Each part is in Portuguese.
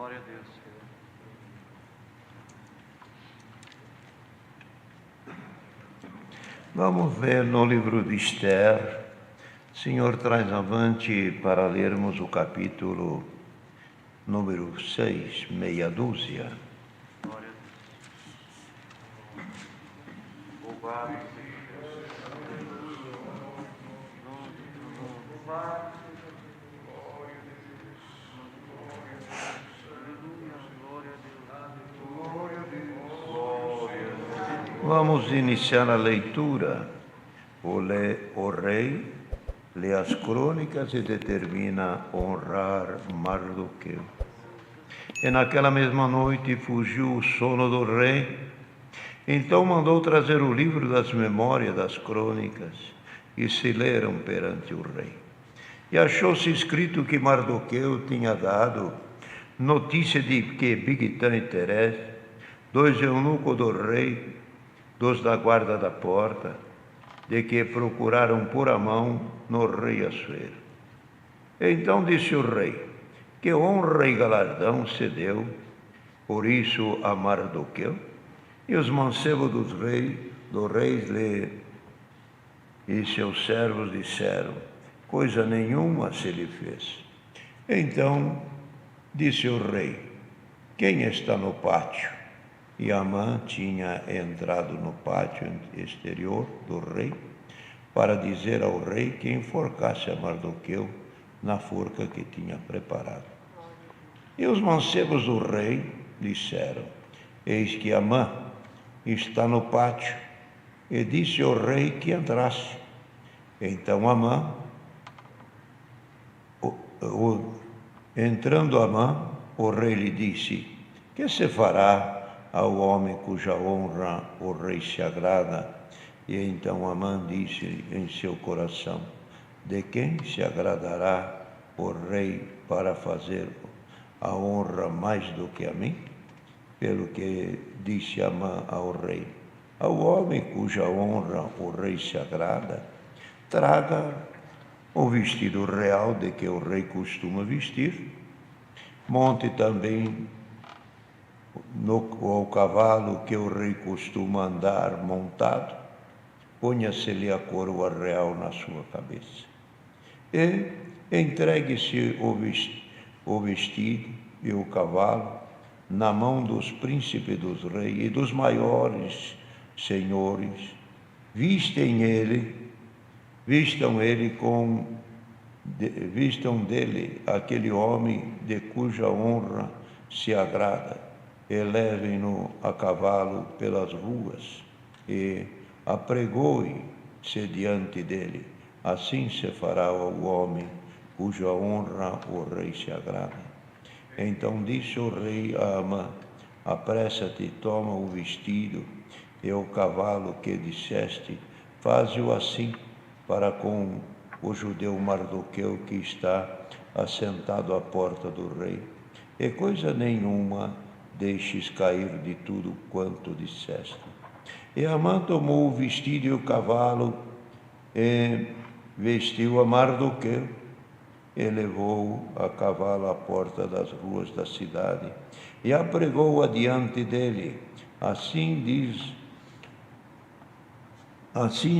Glória a Deus, Senhor. Vamos ver no livro de Esther. Senhor, traz avante para lermos o capítulo número 6, meia dúzia. Glória a Deus. Louvado seja Deus. Louvado seja Deus. Vamos iniciar a leitura. O rei lê as crônicas e determina honrar Mardoqueu. E naquela mesma noite fugiu o sono do rei. Então mandou trazer o livro das memórias das crônicas e se leram perante o rei. E achou-se escrito que Mardoqueu tinha dado notícia de que Bigtã e Teres, dois eunucos do rei, dos da guarda da porta, de que procuraram pôr a mão no rei Assuero. Então disse o rei: que honra e galardão se deu por isso a Mardoqueu? E os mancebos do reis e seus servos disseram: coisa nenhuma se lhe fez. Então disse o rei: quem está no pátio? E Amã tinha entrado no pátio exterior do rei para dizer ao rei que enforcasse a Mardoqueu na forca que tinha preparado. E os mancebos do rei disseram: eis que Amã está no pátio. E disse ao rei que entrasse. Então Amã, entrando Amã, o rei lhe disse: que se fará ao homem cuja honra o rei se agrada? E então Amã disse em seu coração: de quem se agradará o rei para fazer a honra mais do que a mim? Pelo que disse Amã ao rei: ao homem cuja honra o rei se agrada, traga o vestido real de que o rei costuma vestir, monte também ao cavalo que o rei costuma andar montado, ponha-se-lhe a coroa real na sua cabeça. E entregue-se o vestido e o cavalo na mão dos príncipes dos reis e dos maiores senhores. Vistam dele aquele homem de cuja honra se agrada, e levem-no a cavalo pelas ruas e apregoem-se diante dele. Assim se fará ao homem cuja honra o rei se agrada. Então disse o rei a Amã: apressa-te, toma o vestido e o cavalo que disseste, faze-o assim para com o judeu Mardoqueu que está assentado à porta do rei, e coisa nenhuma deixes cair de tudo quanto disseste. E Amã tomou o vestido e o cavalo e vestiu a Mardoqueu e levou a cavalo à porta das ruas da cidade e apregou-a diante dele. Assim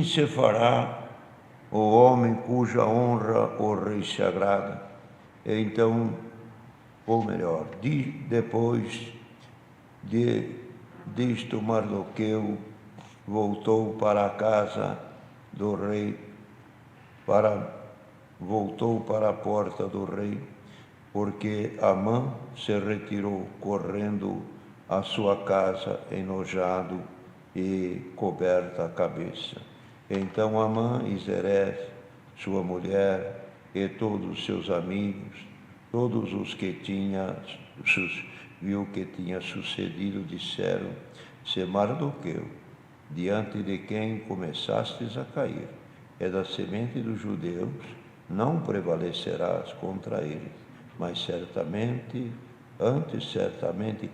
se fará o homem cuja honra o rei se agrada. Então, ou melhor, depois disto Mardoqueu voltou para a casa do rei, voltou para a porta do rei, porque Amã se retirou correndo à sua casa, enojado e coberta a cabeça. Então Amã e Zeresh, sua mulher, e todos os seus amigos, todos os que viu que tinha sucedido, disseram: se Mardoqueu, diante de quem começastes a cair, é da semente dos judeus, não prevalecerás contra ele, mas certamente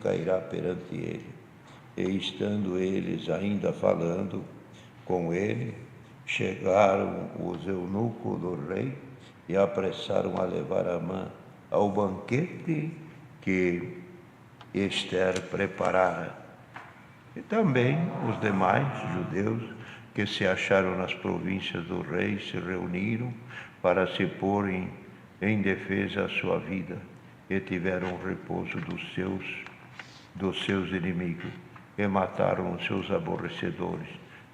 cairá perante ele. E estando eles ainda falando com ele, chegaram os eunucos do rei e apressaram a levar Amã ao banquete que Esther preparara. E também os demais judeus que se acharam nas províncias do rei se reuniram para se porem em defesa à sua vida e tiveram repouso dos seus inimigos e mataram os seus aborrecedores,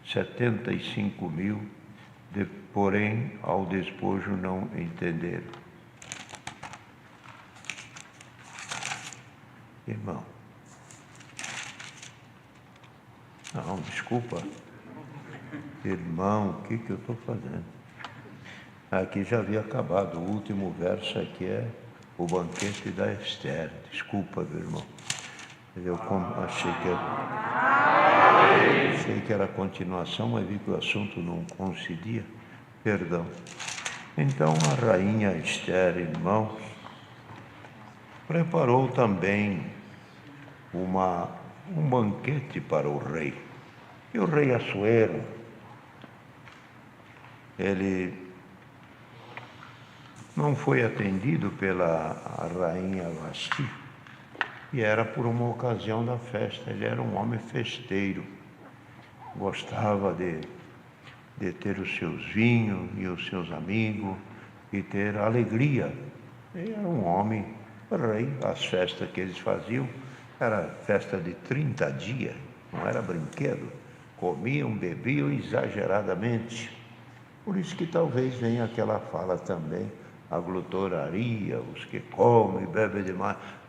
75.000, porém ao despojo não entenderam. Irmão, não, desculpa. Irmão, o que eu estou fazendo? Aqui já havia acabado, o último verso aqui é o banquete da Esther. Desculpa, meu irmão. Eu achei que era continuação, mas vi que o assunto não coincidia. Perdão. Então a rainha Esther, irmãos, preparou também um banquete para o rei. E o rei Assuero, ele não foi atendido pela rainha Vasti, e era por uma ocasião da festa. Ele era um homem festeiro, gostava de ter os seus vinhos e os seus amigos e ter alegria. Ele era um homem rei. As festas que eles faziam era festa de 30 dias, não era brinquedo. Comiam, bebiam exageradamente. Por isso que talvez venha aquela fala também, a glutonaria, os que comem e bebem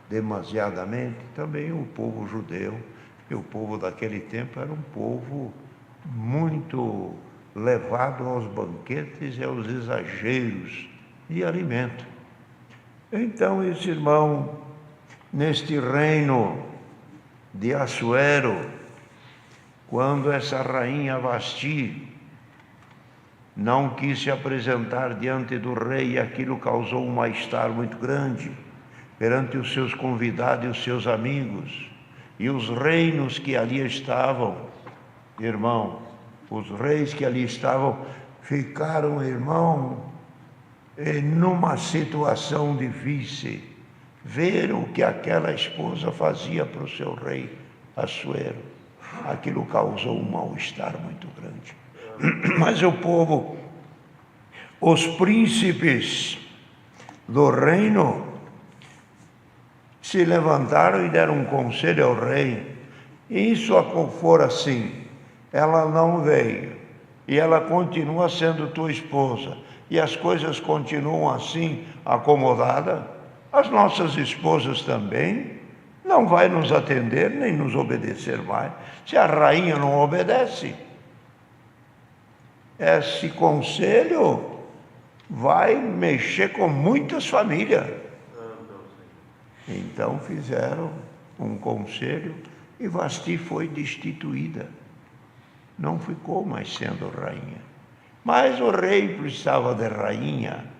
demasiadamente. Também o povo judeu e o povo daquele tempo era um povo muito levado aos banquetes e aos exageros de alimento. Então, esse irmão, neste reino de Assuero, quando essa rainha Vasti não quis se apresentar diante do rei, e aquilo causou um mal-estar muito grande perante os seus convidados e os seus amigos, e os reinos que ali estavam, irmão, os reis que ali estavam ficaram, irmão, numa situação difícil. Viram o que aquela esposa fazia para o seu rei Assuero. Aquilo causou um mal-estar muito grande. Mas o povo, os príncipes do reino, se levantaram e deram um conselho ao rei. E isso for assim, ela não veio, e ela continua sendo tua esposa, e as coisas continuam assim, acomodadas, as nossas esposas também não vai nos atender, nem nos obedecer mais. Se a rainha não obedece, esse conselho vai mexer com muitas famílias. Então fizeram um conselho e Vasti foi destituída. Não ficou mais sendo rainha. Mas o rei precisava de rainha.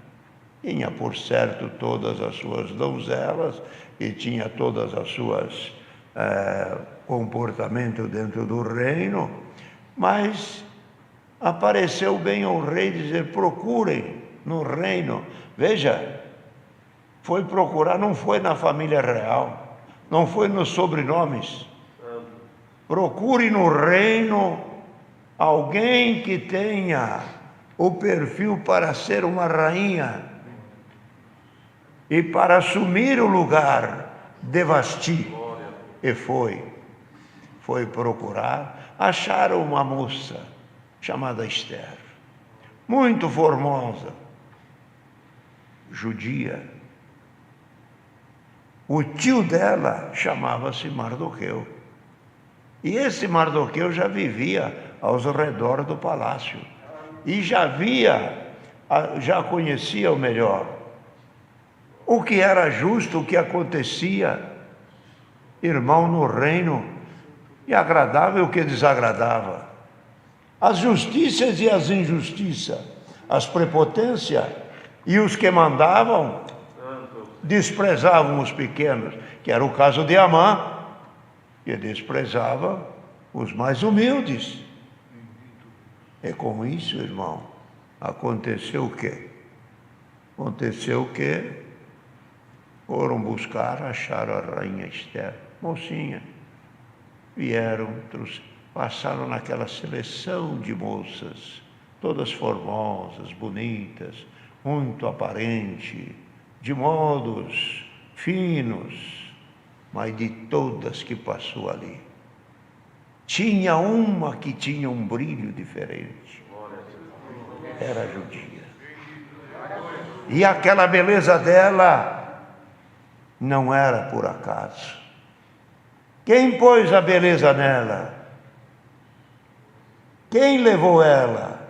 Tinha, por certo, todas as suas donzelas e tinha todas as suas comportamentos dentro do reino, mas apareceu bem ao rei dizer: procurem no reino. Veja, foi procurar, não foi na família real, não foi nos sobrenomes. Procure no reino alguém que tenha o perfil para ser uma rainha e para assumir o lugar de Vasti. E foi procurar, acharam uma moça chamada Esther, muito formosa, judia. O tio dela chamava-se Mardoqueu. E esse Mardoqueu já vivia aos redores do palácio. E já conhecia o melhor. O que era justo, o que acontecia, irmão, no reino, e agradável o que desagradava. As justiças e as injustiças, as prepotências, e os que mandavam desprezavam os pequenos, que era o caso de Amã, que desprezava os mais humildes. E com isso, irmão, aconteceu o quê? Aconteceu que Foram buscar, acharam a rainha Esther, mocinha. Vieram, passaram naquela seleção de moças, todas formosas, bonitas, muito aparente, de modos finos, mas de todas que passou ali, tinha uma que tinha um brilho diferente, era judia. E aquela beleza dela não era por acaso. Quem pôs a beleza nela? Quem levou ela?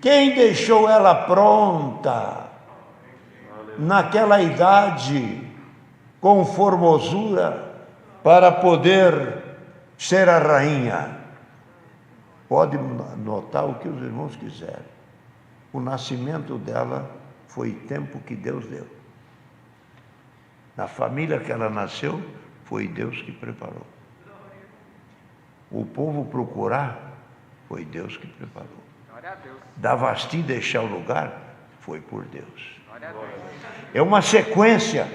Quem deixou ela pronta naquela idade, com formosura, para poder ser a rainha? Pode notar o que os irmãos quiserem. O nascimento dela foi tempo que Deus deu. Na família que ela nasceu, foi Deus que preparou. O povo procurar, foi Deus que preparou. Da Vasti deixar o lugar, foi por Deus. É uma sequência.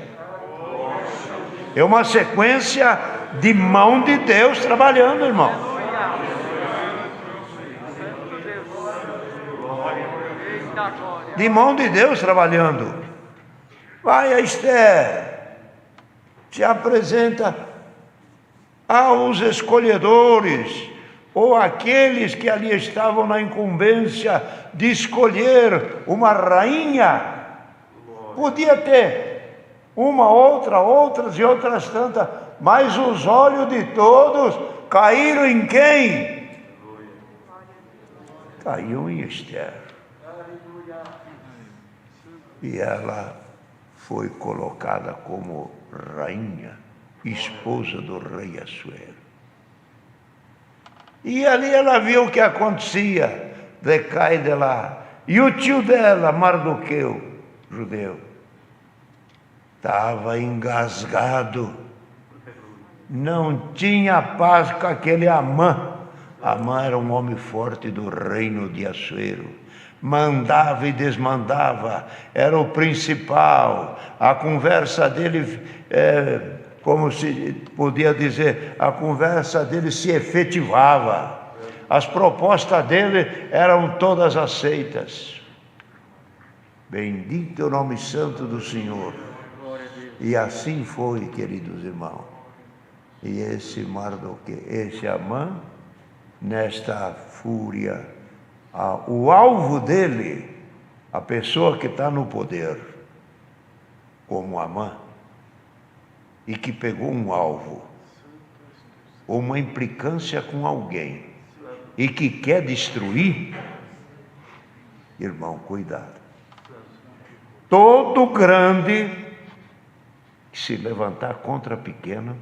É uma sequência de mão de Deus trabalhando, irmão. De mão de Deus trabalhando. Vai a Esther, se apresenta aos escolhedores, ou aqueles que ali estavam na incumbência de escolher uma rainha. Podia ter uma, outras e outras tantas, mas os olhos de todos caíram em quem? Caiu em Esther. E ela foi colocada como rainha, esposa do rei Assuero. E ali ela viu o que acontecia, decai de lá. E o tio dela, Mardoqueu, judeu, estava engasgado, não tinha paz com aquele Amã. Amã era um homem forte do reino de Assuero, mandava e desmandava, era o principal. A conversa dele, como se podia dizer, a conversa dele se efetivava, as propostas dele eram todas aceitas. Bendito é o nome santo do Senhor. E assim foi, queridos irmãos. E esse Mardoqueu, esse Amã, nesta fúria, o alvo dele, a pessoa que está no poder, como Amã, e que pegou um alvo, uma implicância com alguém, e que quer destruir, irmão, cuidado. Todo grande que se levantar contra pequeno,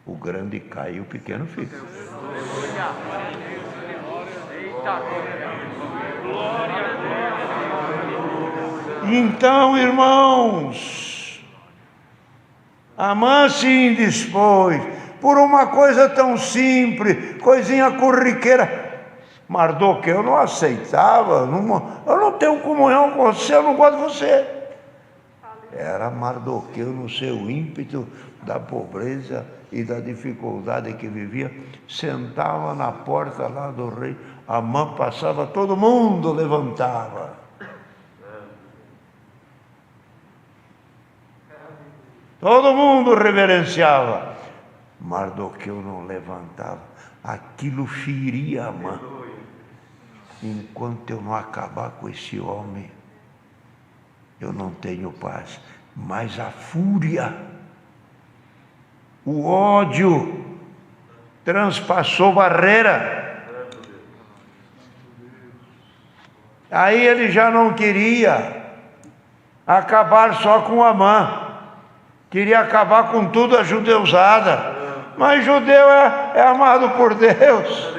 o grande cai e o pequeno fica. Então, irmãos, Amã se indispôs por uma coisa tão simples, coisinha corriqueira. Mardoqueu não aceitava, eu não tenho comunhão com você, eu não gosto de você. Era Mardoqueu no seu ímpeto da pobreza e da dificuldade que vivia, sentava na porta lá do rei, Amã passava, todo mundo levantava. Todo mundo reverenciava. Mardoqueu não levantava. Aquilo feria Amã. Enquanto eu não acabar com esse homem, eu não tenho paz. Mas a fúria, o ódio, transpassou barreira. Aí ele já não queria acabar só com Amã. Queria acabar com tudo a judeusada. Mas judeu é amado por Deus.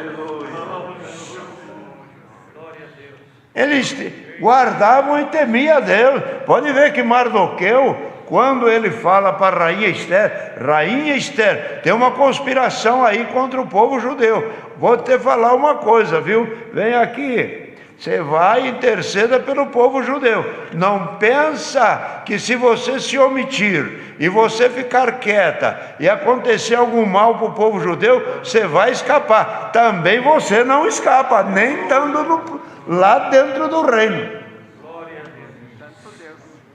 Eles guardavam e temiam a Deus. Pode ver que Mardoqueu, quando ele fala para a rainha Esther, tem uma conspiração aí contra o povo judeu. Vou te falar uma coisa, viu? Vem aqui. Você vai e interceda pelo povo judeu. Não pensa que se você se omitir e você ficar quieta e acontecer algum mal para o povo judeu, você vai escapar. Também você não escapa, nem estando lá dentro do reino.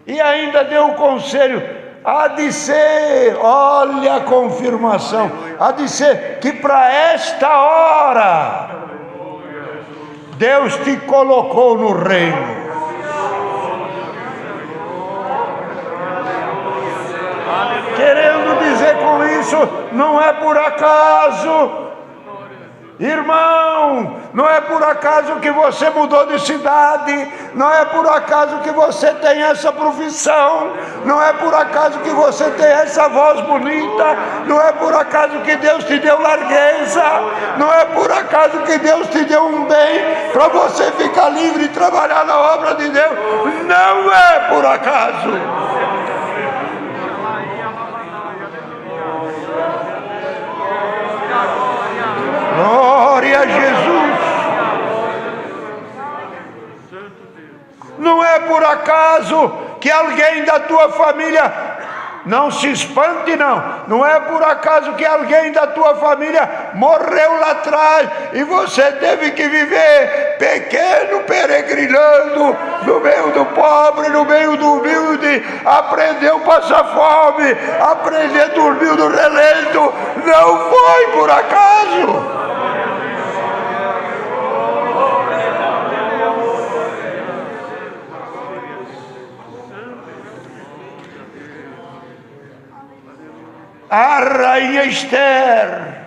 E ainda deu o conselho, há de ser, olha a confirmação, há de ser que para esta hora Deus te colocou no reino. Querendo dizer com isso, não é por acaso, irmão, não é por acaso que você mudou de cidade, não é por acaso que você tem essa profissão, não é por acaso que você tem essa voz bonita, não é por acaso que Deus te deu largueza, não é por acaso que Deus te deu um bem para você ficar livre e trabalhar na obra de Deus, não é por acaso. Glória a Jesus. Não é por acaso que alguém da tua família, não se espante não é por acaso que alguém da tua família morreu lá atrás e você teve que viver pequeno, peregrinando no meio do pobre, no meio do humilde, aprendeu a passar fome, aprendeu a dormir no relento. Não foi por acaso. A rainha Esther,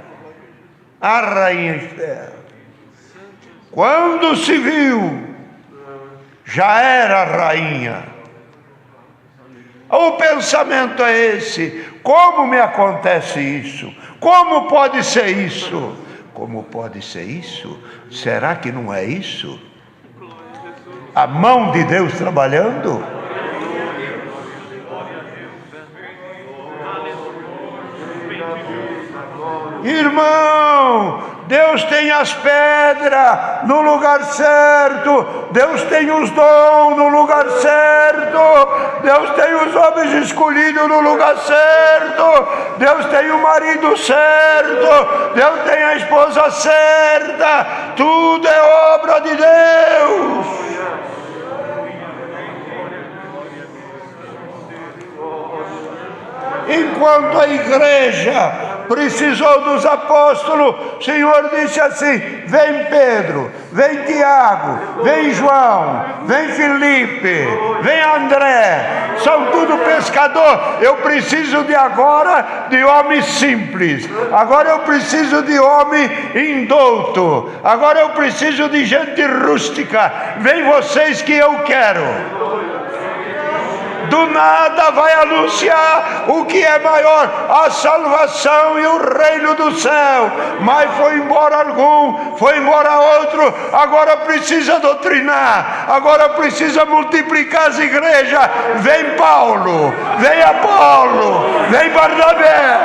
quando se viu, já era rainha. O pensamento é esse: como me acontece isso? Como pode ser isso? Como pode ser isso? Será que não é isso? A mão de Deus trabalhando? Irmão, Deus tem as pedras no lugar certo, Deus tem os dons no lugar certo, Deus tem os homens escolhidos no lugar certo, Deus tem o marido certo, Deus tem a esposa certa, tudo é obra de Deus. Enquanto a igreja precisou dos apóstolos, o Senhor disse assim: vem Pedro, vem Tiago, vem João, vem Filipe, vem André, são tudo pescador. Eu preciso de agora de homem simples, agora eu preciso de homem indouto, agora eu preciso de gente rústica. Vem vocês que eu quero. Do nada vai anunciar o que é maior, a salvação e o reino do céu. Mas foi embora algum, foi embora outro. Agora precisa doutrinar, agora precisa multiplicar as igrejas. Vem Paulo, vem Apolo, vem Barnabé.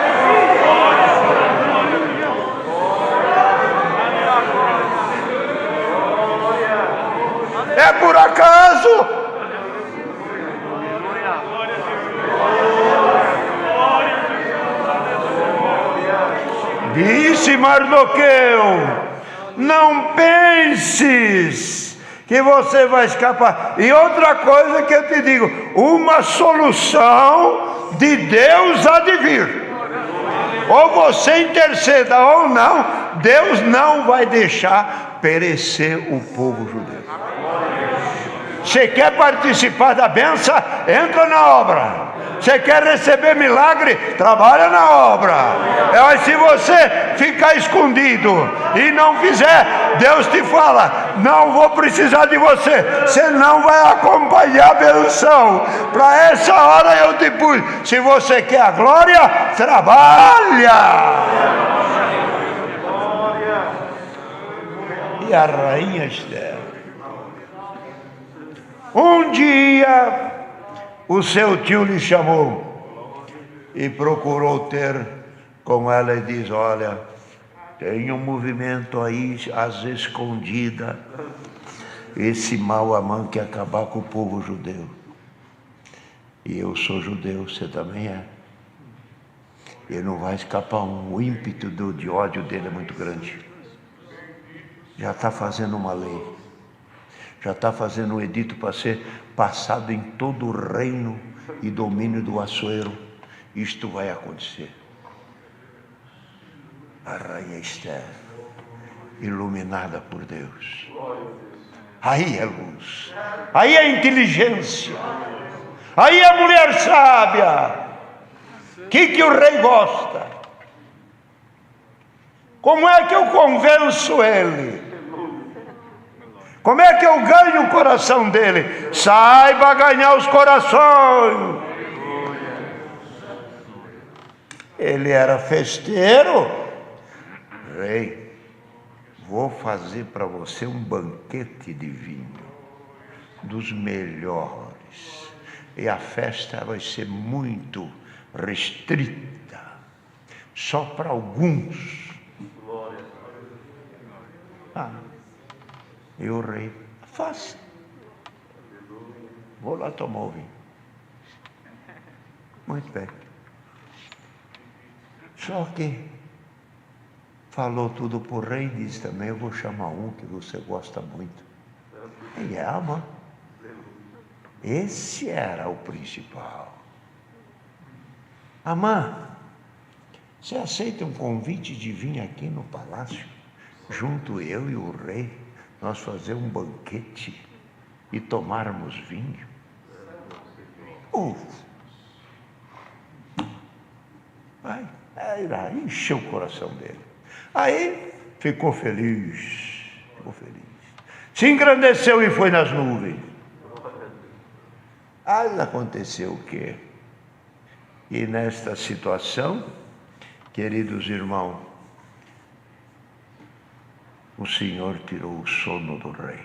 É por acaso? Disse Mardoqueu: não penses que você vai escapar. E outra coisa que eu te digo: uma solução de Deus há de vir. Ou você interceda ou não, Deus não vai deixar perecer o povo judeu. Você quer participar da bênção? Entra na obra. Você quer receber milagre? Trabalha na obra. Mas se você ficar escondido e não fizer, Deus te fala: não vou precisar de você. Você não vai acompanhar a benção. Para essa hora eu te pus. Se você quer a glória, trabalha. E a rainha Esther, um dia o seu tio lhe chamou e procurou ter com ela e diz: olha, tem um movimento aí às escondidas, Esse mau Amã quer acabar com o povo judeu. E eu sou judeu, você também é. Ele não vai escapar, o ímpeto de ódio dele é muito grande. Já está fazendo uma lei. Já está fazendo um edito para ser passado em todo o reino e domínio do Assuero. Isto vai acontecer. A rainha Esther, iluminada por Deus. Aí é luz. Aí é inteligência. Aí é mulher sábia. Que o rei gosta? Como é que eu convenço ele? Como é que eu ganho o coração dele? Saiba ganhar os corações. Ele era festeiro. Rei, vou fazer para você um banquete de vinho, dos melhores. E a festa vai ser muito restrita, só para alguns. E o rei, faça. Vou lá tomar o vinho. Muito bem. Só que falou tudo para o rei e disse também, eu vou chamar um que você gosta muito. E é Amã. Esse era o principal. Amã, você aceita um convite de vir aqui no palácio? Junto eu e o rei, nós fazer um banquete e tomarmos vinho? Vai encher o coração dele. Aí ficou feliz. Se engrandeceu e foi nas nuvens. Aí aconteceu o quê? E nesta situação, queridos irmãos, o Senhor tirou o sono do rei.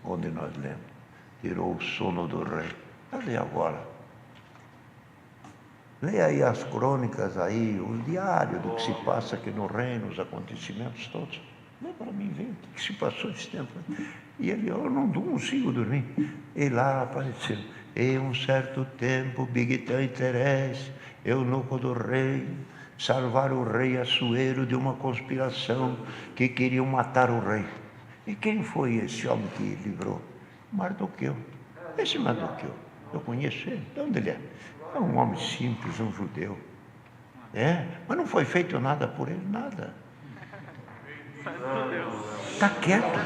Onde nós lemos? Tirou o sono do rei. Cadê agora? Leia aí as crônicas aí, o diário do que se passa aqui no reino, os acontecimentos todos. Lê para mim ver o que se passou esse tempo. E ele, eu não consigo dormir. E lá apareceu. Em um certo tempo, Bigtã e Teres, eunuco do rei, salvaram o rei Assuero de uma conspiração que queriam matar o rei. E quem foi esse homem que livrou? Mardoqueu. Esse Mardoqueu, eu conheço ele. De onde ele é? É um homem simples, um judeu. Mas não foi feito nada por ele, nada. Está quieto.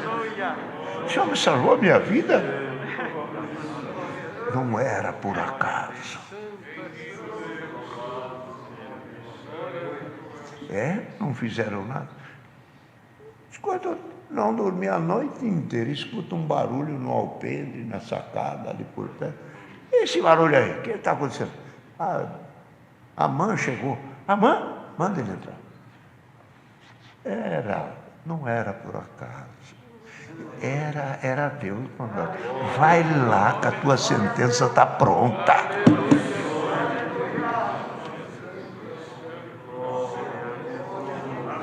Esse homem salvou a minha vida. Não era por acaso. Não fizeram nada. Quando não dormi a noite inteira, escuta um barulho no alpendre, na sacada, ali por perto. Esse barulho aí, o que está acontecendo? Amã chegou. Amã, manda ele entrar. Não era por acaso. Era Deus mandando. Vai lá que a tua sentença está pronta.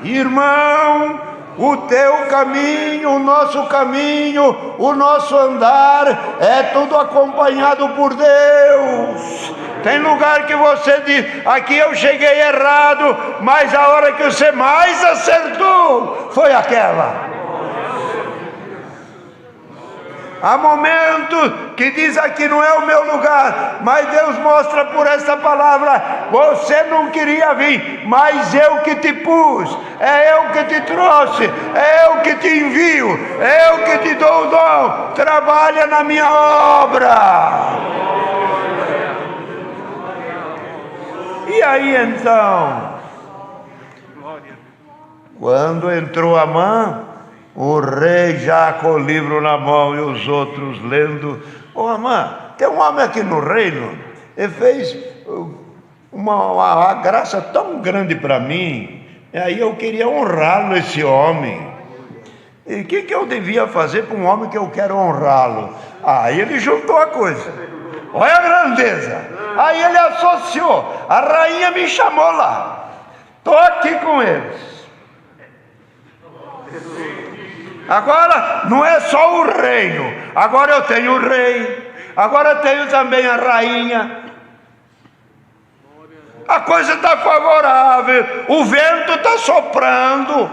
Irmão, o teu caminho, o nosso caminho, o nosso andar é tudo acompanhado por Deus. Tem lugar que você diz, aqui eu cheguei errado, mas a hora que você mais acertou foi aquela. Há momentos que diz aqui não é o meu lugar, mas Deus mostra por esta palavra, você não queria vir, mas eu que te pus, é eu que te trouxe, é eu que te envio, é eu que te dou o dom, trabalha na minha obra. E aí então, quando entrou Amã, o rei já com o livro na mão e os outros lendo. Amã, tem um homem aqui no reino, ele fez uma graça tão grande para mim, e aí eu queria honrá-lo, esse homem. E o que eu devia fazer para um homem que eu quero honrá-lo? Aí ele juntou a coisa. Olha a grandeza. Aí ele associou. A rainha me chamou lá. Estou aqui com eles. Agora não é só o reino, agora eu tenho o rei, agora eu tenho também a rainha. A coisa está favorável, o vento está soprando,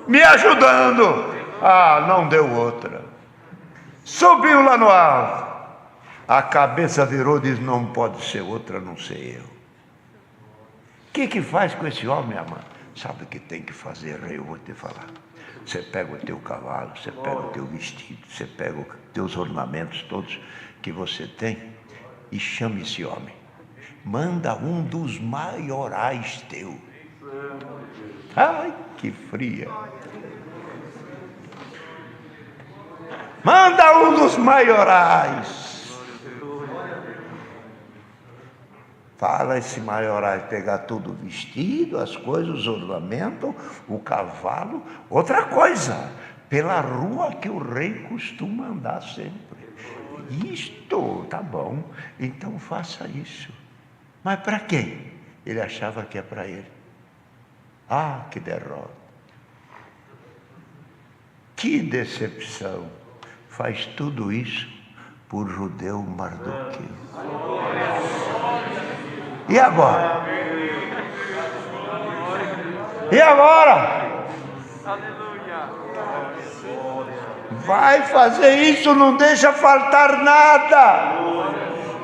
me ajudando. Ah, não deu outra. Subiu lá no alto, a cabeça virou e disse: não pode ser outra, não sei eu. O que faz com esse homem, amado? Sabe o que tem que fazer, rei? Eu vou te falar. Você pega o teu cavalo, você pega o teu vestido, você pega os teus ornamentos todos que você tem e chama esse homem. Manda um dos maiorais teu. Ai, que fria. Manda um dos maiorais. Fala esse maiorais pegar tudo o vestido, as coisas, os ornamentos, o cavalo. Outra coisa, pela rua que o rei costuma andar sempre. Isto, tá bom, então faça isso. Mas para quem? Ele achava que é para ele. Ah, que derrota. Que decepção. Faz tudo isso por judeu Mardoqueu. E agora? E agora? Vai fazer isso, não deixa faltar nada.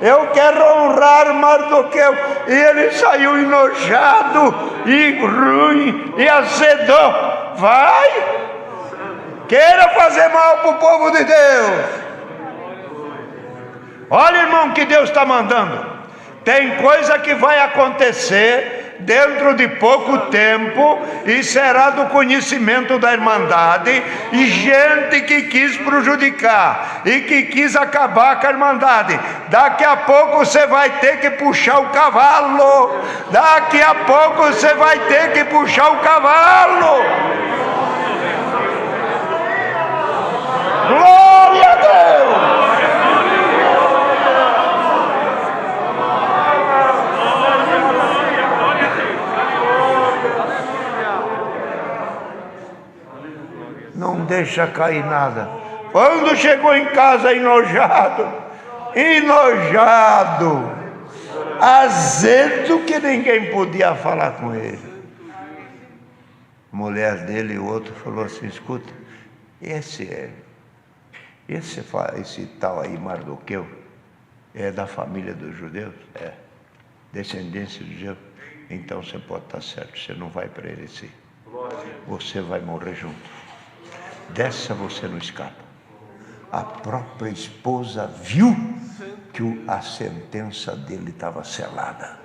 Eu quero honrar Mardoqueu. E ele saiu enojado e ruim e azedou. Vai! Queira fazer mal para o povo de Deus. Olha, irmão, que Deus está mandando. Tem coisa que vai acontecer dentro de pouco tempo e será do conhecimento da Irmandade, e gente que quis prejudicar e que quis acabar com a Irmandade. Daqui a pouco você vai ter que puxar o cavalo. Daqui a pouco você vai ter que puxar o cavalo. Glória a Deus! Não deixa cair nada. Quando chegou em casa enojado, azedo, que ninguém podia falar com ele. A mulher dele e o outro falou assim: escuta, esse tal aí Mardoqueu é da família dos judeus? É, descendência de judeus. Então você pode estar certo, você não vai perecer, você vai morrer junto. Dessa você não escapa. A própria esposa viu que a sentença dele estava selada.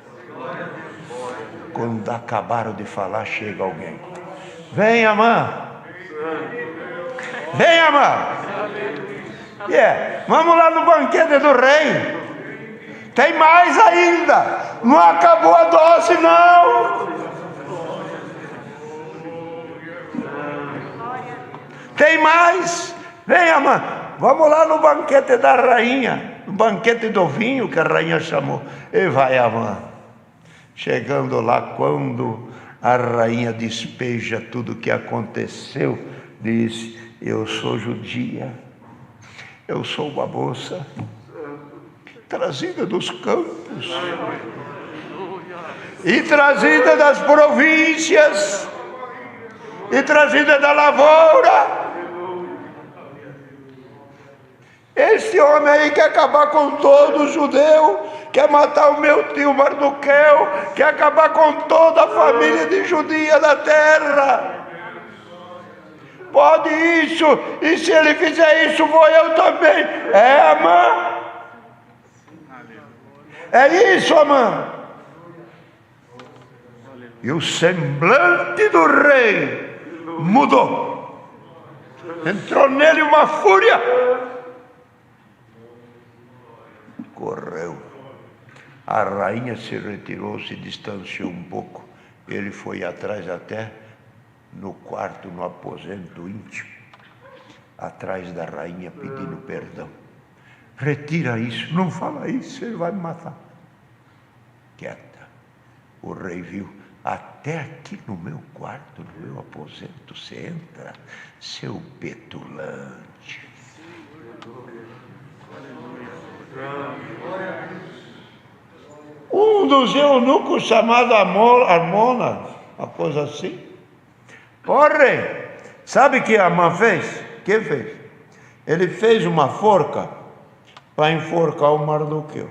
Quando acabaram de falar, chega alguém. Vem, Amã. Vem, Amã. Vamos lá no banquete do rei. Tem mais ainda. Não acabou a dose, não. Tem mais. Vem, Amã. Vamos lá no banquete da rainha. No banquete do vinho que a rainha chamou. E vai, Amã. Chegando lá, quando a rainha despeja tudo o que aconteceu, diz: eu sou judia. Eu sou uma moça trazida dos campos e trazida das províncias e trazida da lavoura. Esse homem aí quer acabar com todo o judeu, quer matar o meu tio Mardoqueu, quer acabar com toda a família de judia da terra. Pode isso, e se ele fizer isso, vou eu também. É, Amã? É isso, Amã? E o semblante do rei mudou. Entrou nele uma fúria. Correu. A rainha se retirou, se distanciou um pouco. Ele foi atrás até no quarto, no aposento íntimo, atrás da rainha, pedindo perdão. Retira isso, não fala isso, ele vai me matar. Quieta. O rei viu, Até aqui no meu quarto, no meu aposento, você entra, seu petulante. Um dos eunucos chamado Armona, uma coisa assim. Rei, sabe o que Amã fez? Quem fez? Ele fez uma forca para enforcar o Mardoqueu.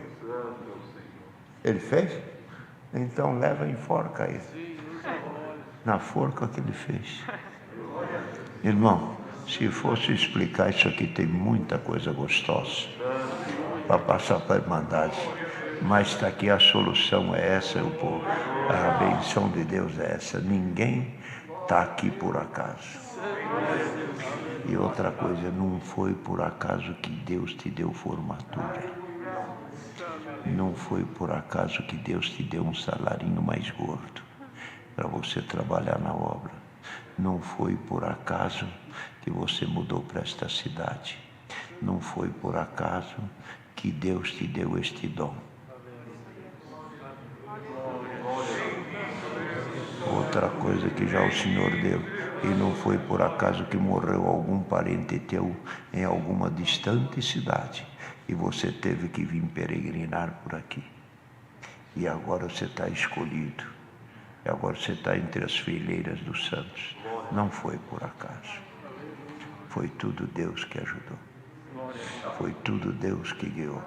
Ele fez? Então leva e enforca ele. Na forca que ele fez. Irmão, se fosse explicar isso aqui, tem muita coisa gostosa para passar para a Irmandade. Mas está aqui, a solução é essa, o povo. A benção de Deus é essa. Ninguém está aqui por acaso. E outra coisa, não foi por acaso que Deus te deu formatura. Não foi por acaso que Deus te deu um salarinho mais gordo para você trabalhar na obra. Não foi por acaso que você mudou para esta cidade. Não foi por acaso que Deus te deu este dom. Outra coisa que já o Senhor deu, e não foi por acaso que morreu algum parente teu em alguma distante cidade e você teve que vir peregrinar por aqui. E agora você está escolhido, e agora você está entre as fileiras dos santos. Não foi por acaso, foi tudo Deus que ajudou, foi tudo Deus que guiou.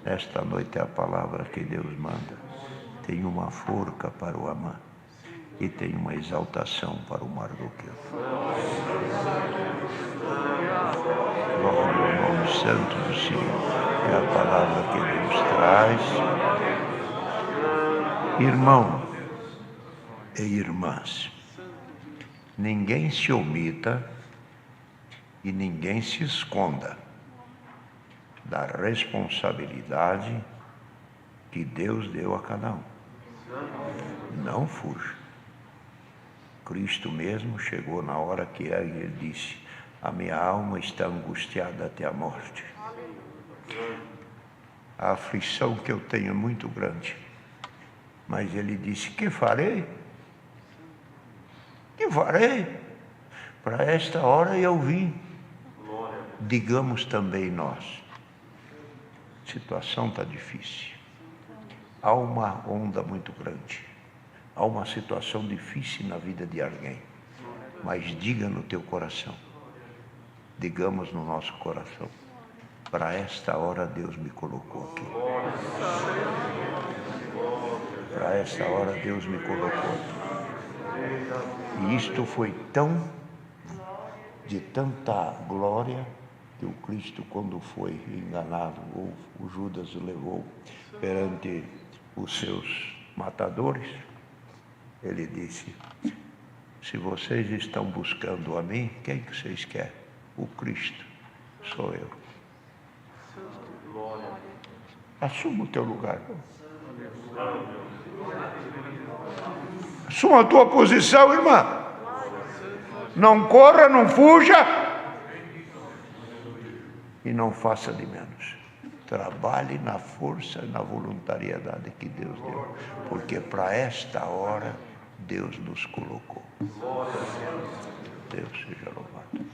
Esta noite é a palavra que Deus manda. Tem uma forca para o Amã e tem uma exaltação para o Mardoqueu. Glória ao nome santo do Senhor. É a palavra que Deus traz. Irmão e irmãs, ninguém se omita e ninguém se esconda da responsabilidade que Deus deu a cada um. Não fuja. Cristo mesmo chegou na hora que ele disse: a minha alma está angustiada até a morte. A aflição que eu tenho é muito grande. Mas ele disse: que farei? Que farei? Para esta hora eu vim. Digamos também nós. A situação está difícil. Há uma onda muito grande. Há uma situação difícil na vida de alguém. Mas diga no teu coração. Digamos no nosso coração. Para esta hora Deus me colocou aqui. Para esta hora Deus me colocou aqui. E isto foi de tanta glória, que o Cristo, quando foi enganado, ou o Judas o levou perante os seus matadores, ele disse: se vocês estão buscando a mim, quem que vocês querem? O Cristo, sou eu. Assuma o teu lugar. Assuma a tua posição, irmã. Não corra, não fuja. E não faça de menos. Trabalhe na força e na voluntariedade que Deus deu. Porque para esta hora, Deus nos colocou. Deus seja louvado.